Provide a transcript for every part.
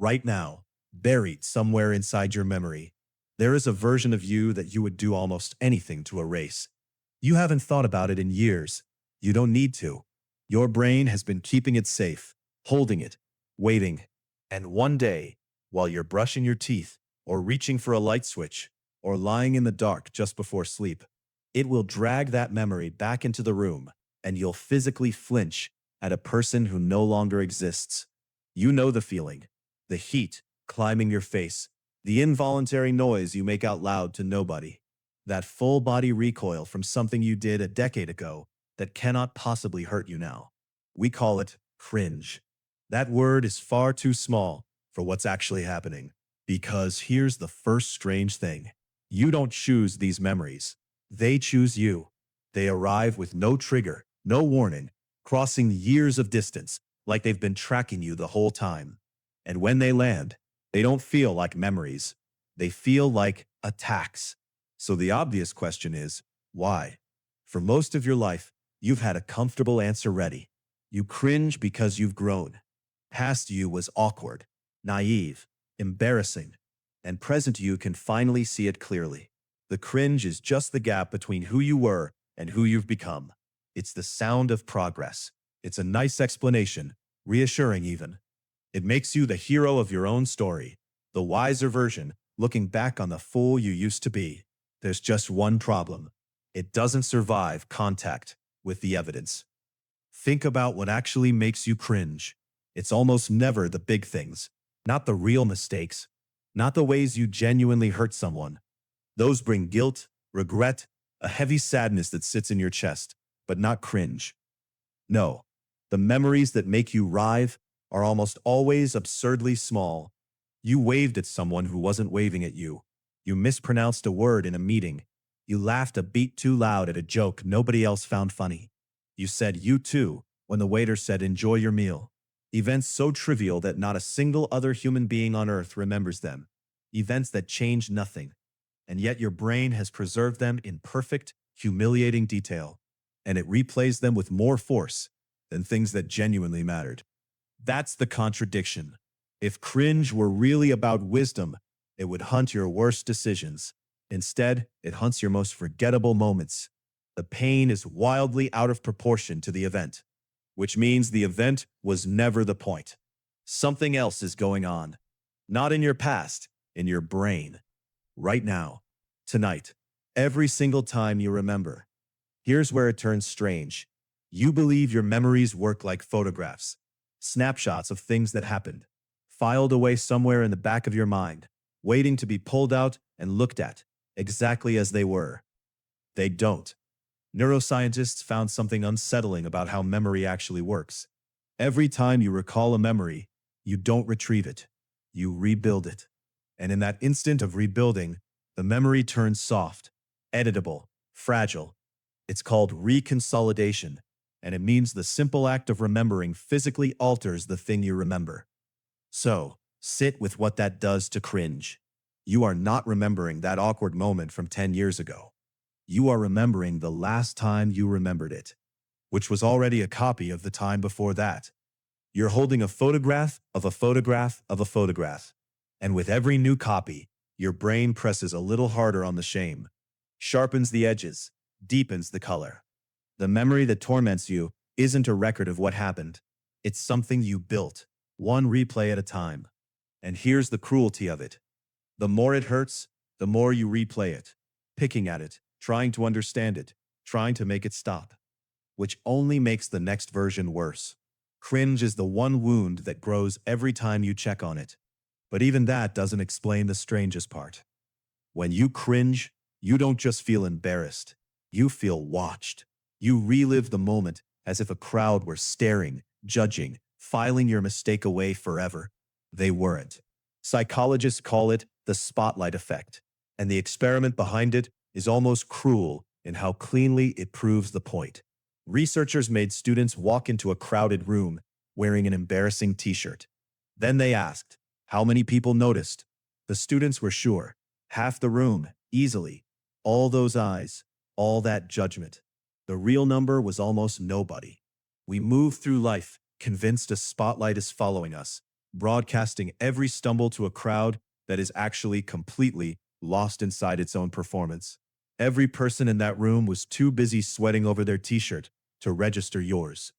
Right now, buried somewhere inside your memory, there is a version of you that you would do almost anything to erase. You haven't thought about it in years. You don't need to. Your brain has been keeping it safe, holding it, waiting. And one day, while you're brushing your teeth, or reaching for a light switch, or lying in the dark just before sleep, it will drag that memory back into the room, and you'll physically flinch at a person who no longer exists. You know the feeling, the heat climbing your face, the involuntary noise you make out loud to nobody, that full body recoil from something you did a decade ago that cannot possibly hurt you now. We call it cringe. That word is far too small for what's actually happening. Because here's the first strange thing. You don't choose these memories. They choose you. They arrive with no trigger, no warning, crossing years of distance like they've been tracking you the whole time. And when they land, they don't feel like memories. They feel like attacks. So the obvious question is, why? For most of your life, you've had a comfortable answer ready. You cringe because you've grown. Past you was awkward, naive, embarrassing, and present you can finally see it clearly. The cringe is just the gap between who you were and who you've become. It's the sound of progress. It's a nice explanation, reassuring even. It makes you the hero of your own story, the wiser version, looking back on the fool you used to be. There's just one problem. It doesn't survive contact with the evidence. Think about what actually makes you cringe. It's almost never the big things, not the real mistakes, not the ways you genuinely hurt someone. Those bring guilt, regret, a heavy sadness that sits in your chest, but not cringe. No, the memories that make you writhe are almost always absurdly small. You waved at someone who wasn't waving at you. You mispronounced a word in a meeting. You laughed a beat too loud at a joke nobody else found funny. You said "you too" when the waiter said "enjoy your meal." Events so trivial that not a single other human being on earth remembers them. Events that change nothing. And yet your brain has preserved them in perfect, humiliating detail. And it replays them with more force than things that genuinely mattered. That's the contradiction. If cringe were really about wisdom, it would hunt your worst decisions. Instead, it hunts your most forgettable moments. The pain is wildly out of proportion to the event, which means the event was never the point. Something else is going on. Not in your past, in your brain. Right now. Tonight. Every single time you remember. Here's where it turns strange. You believe your memories work like photographs. Snapshots of things that happened. Filed away somewhere in the back of your mind. Waiting to be pulled out and looked at, exactly as they were. They don't. Neuroscientists found something unsettling about how memory actually works. Every time you recall a memory, you don't retrieve it. You rebuild it. And in that instant of rebuilding, the memory turns soft, editable, fragile. It's called reconsolidation, and it means the simple act of remembering physically alters the thing you remember. So, sit with what that does to cringe. You are not remembering that awkward moment from 10 years ago. You are remembering the last time you remembered it, which was already a copy of the time before that. You're holding a photograph of a photograph of a photograph. And with every new copy, your brain presses a little harder on the shame, sharpens the edges, deepens the color. The memory that torments you isn't a record of what happened. It's something you built, one replay at a time. And here's the cruelty of it. The more it hurts, the more you replay it, picking at it, trying to understand it, trying to make it stop, which only makes the next version worse. Cringe is the one wound that grows every time you check on it. But even that doesn't explain the strangest part. When you cringe, you don't just feel embarrassed. You feel watched. You relive the moment as if a crowd were staring, judging, filing your mistake away forever. They weren't. Psychologists call it the spotlight effect, and the experiment behind it is almost cruel in how cleanly it proves the point. Researchers made students walk into a crowded room wearing an embarrassing t-shirt. Then they asked, how many people noticed? The students were sure. Half the room, easily. All those eyes, all that judgment. The real number was almost nobody. We move through life, convinced a spotlight is following us, broadcasting every stumble to a crowd that is actually completely lost inside its own performance. Every person in that room was too busy sweating over their t-shirt to register yours.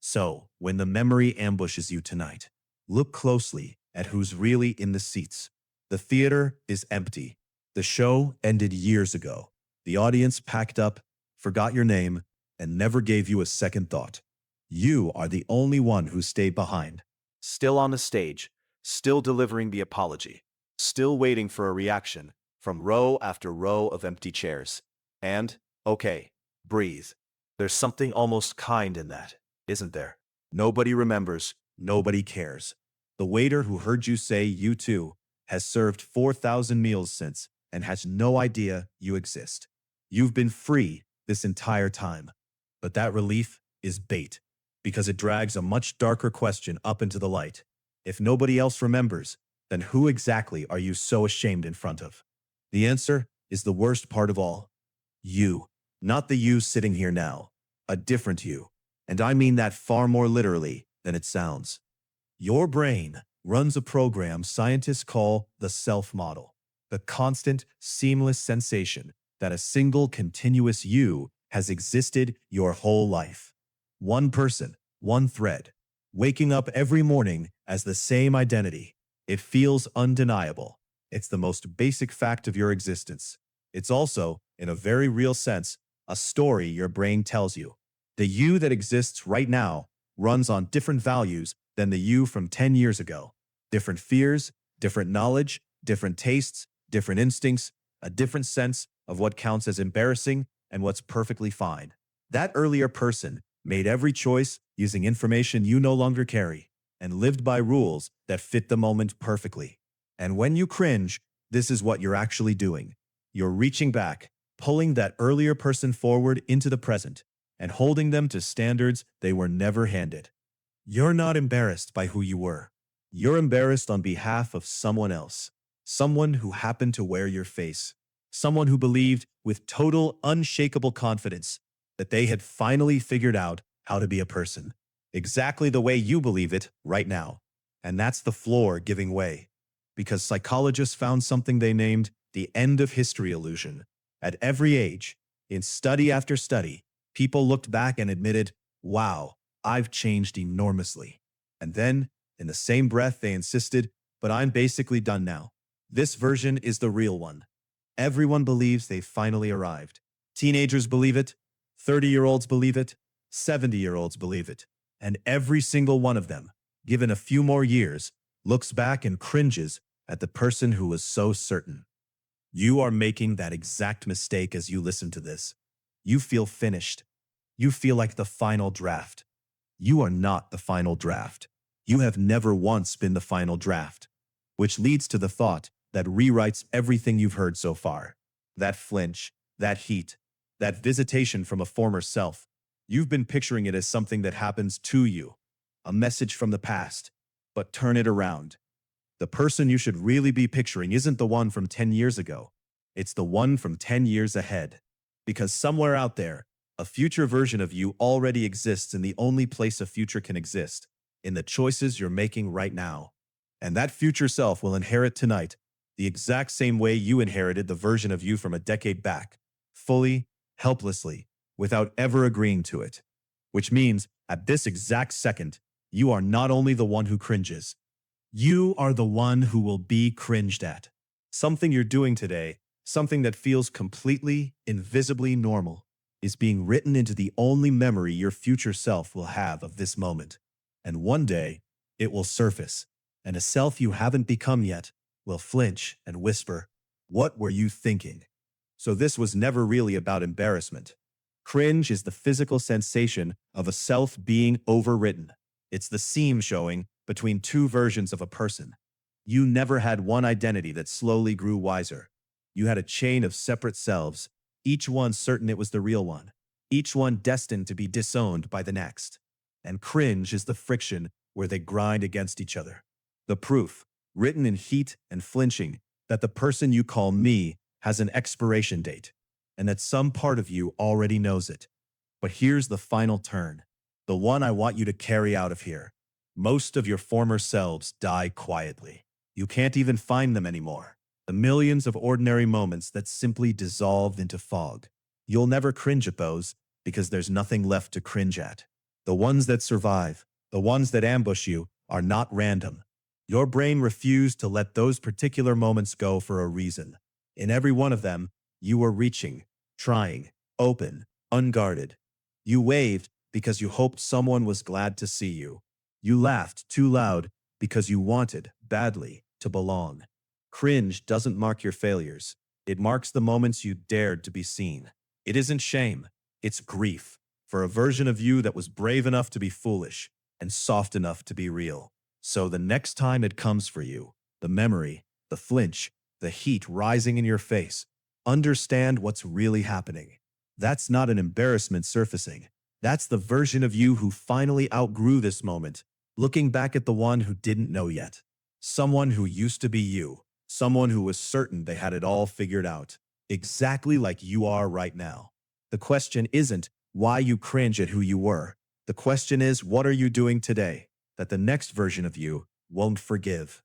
So, when the memory ambushes you tonight, look closely at who's really in the seats. The theater is empty. The show ended years ago. The audience packed up, forgot your name, and never gave you a second thought. You are the only one who stayed behind. Still on the stage, still delivering the apology, still waiting for a reaction from row after row of empty chairs. And, okay, breathe. There's something almost kind in that, isn't there? Nobody remembers, nobody cares. The waiter who heard you say you too has served 4,000 meals since and has no idea you exist. You've been free this entire time. But that relief is bait, because it drags a much darker question up into the light. If nobody else remembers, then who exactly are you so ashamed in front of? The answer is the worst part of all. You, not the you sitting here now, a different you. And I mean that far more literally than it sounds. Your brain runs a program scientists call the self model, the constant, seamless sensation that a single continuous you has existed your whole life. One person, one thread, waking up every morning as the same identity. It feels undeniable. It's the most basic fact of your existence. It's also, in a very real sense, a story your brain tells you. The you that exists right now runs on different values than the you from 10 years ago. Different fears, different knowledge, different tastes, different instincts, a different sense of what counts as embarrassing and what's perfectly fine. That earlier person made every choice using information you no longer carry and lived by rules that fit the moment perfectly. And when you cringe, this is what you're actually doing. You're reaching back, pulling that earlier person forward into the present, and holding them to standards they were never handed. You're not embarrassed by who you were. You're embarrassed on behalf of someone else, someone who happened to wear your face, someone who believed with total, unshakable confidence that they had finally figured out how to be a person, exactly the way you believe it right now. And that's the floor giving way, because psychologists found something they named the end of history illusion. At every age, in study after study, people looked back and admitted, wow, I've changed enormously. And then, in the same breath, they insisted, but I'm basically done now. This version is the real one. Everyone believes they've finally arrived. Teenagers believe it, 30-year-olds believe it, 70-year-olds believe it. And every single one of them, given a few more years, looks back and cringes at the person who was so certain. You are making that exact mistake as you listen to this. You feel finished. You feel like the final draft. You are not the final draft. You have never once been the final draft, which leads to the thought that rewrites everything you've heard so far. That flinch, that heat, that visitation from a former self. You've been picturing it as something that happens to you, a message from the past. But turn it around. The person you should really be picturing isn't the one from 10 years ago. It's the one from 10 years ahead. Because somewhere out there, a future version of you already exists in the only place a future can exist, in the choices you're making right now. And that future self will inherit tonight the exact same way you inherited the version of you from a decade back, fully, helplessly, without ever agreeing to it. Which means, at this exact second, you are not only the one who cringes, you are the one who will be cringed at. Something you're doing today, something that feels completely, invisibly normal, is being written into the only memory your future self will have of this moment. And one day, it will surface, and a self you haven't become yet will flinch and whisper, "What were you thinking?" So this was never really about embarrassment. Cringe is the physical sensation of a self being overwritten. It's the seam showing between two versions of a person. You never had one identity that slowly grew wiser. You had a chain of separate selves, each one certain it was the real one, each one destined to be disowned by the next. And cringe is the friction where they grind against each other. The proof, written in heat and flinching, that the person you call me has an expiration date, and that some part of you already knows it. But here's the final turn, the one I want you to carry out of here. Most of your former selves die quietly. You can't even find them anymore. The millions of ordinary moments that simply dissolved into fog. You'll never cringe at those because there's nothing left to cringe at. The ones that survive, the ones that ambush you, are not random. Your brain refused to let those particular moments go for a reason. In every one of them, you were reaching, trying, open, unguarded. You waved because you hoped someone was glad to see you. You laughed too loud because you wanted, badly, to belong. Cringe doesn't mark your failures. It marks the moments you dared to be seen. It isn't shame, it's grief for a version of you that was brave enough to be foolish and soft enough to be real. So the next time it comes for you, the memory, the flinch, the heat rising in your face, understand what's really happening. That's not an embarrassment surfacing. That's the version of you who finally outgrew this moment, looking back at the one who didn't know yet. Someone who used to be you. Someone who was certain they had it all figured out. Exactly like you are right now. The question isn't why you cringe at who you were. The question is, what are you doing today that the next version of you won't forgive?